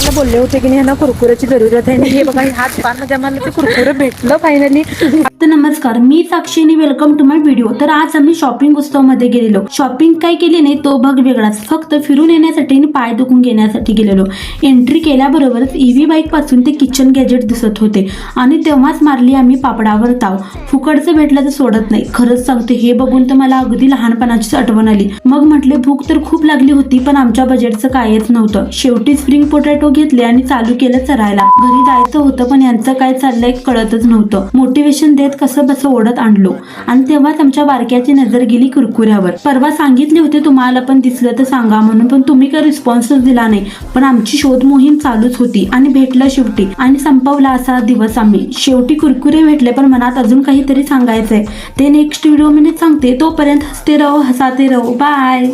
मला बोलले होते की ह्यांना कुरकुऱ्याची जरूरत आहे. हे बघा ह्या दुकानमध्ये आम्हाला ते कुरकुरे भेटलं फायनली. तर नमस्कार, मी साक्षीनी, वेलकम टू माय व्हिडिओ. तर आज आम्ही शॉपिंग उत्सवमध्ये गेलेलो. शॉपिंग काय केली नाही तो भाग वेगळाच, फक्त फिरून येण्यासाठी आणि पाय दुखून घेण्यासाठी गेलेलो. एंट्री केल्याबरोबरच ईव्ही बाईक पासून ते किचन गॅजेट दिसत होते आणि तेव्हाच मारली आम्ही पापडावर ताव. फुकटचं भेटलं तर सोडत नाही. खरंच सांगते, हे बघून तर मला अगदी लहानपणाचीच आठवण आली. मग म्हटले भूक तर खूप लागली होती, पण आमच्या बजेटचं कायच नव्हतं. शेवटी स्प्रिंग पोटॅटो घेतले आणि चालू केलं चरायला. घरी जायचं होतं पण यांचं काय चाललंय कळतच नव्हतं. मोटिवेशन देत कसं बसं ओढत आणलो आणि तेव्हाच आमच्या बारक्याची नजर गेली कुरकुऱ्यावर. परवा सांगितले होते तुम्हाला पण दिसलं तर सांगा म्हणून, पण तुम्ही काय रिस्पॉन्सच दिला नाही. पण आमची शोध मोहीम चालूच होती आणि भेटलं शेवटी. आणि संपवला असा दिवस आम्ही. शेवटी कुरकुरे भेटले, पण मनात अजून काहीतरी सांगायचंय. ते नेक्स्ट व्हिडिओ मध्ये सांगते. तोपर्यंत हसते रहो, हसाते रहो. बाय.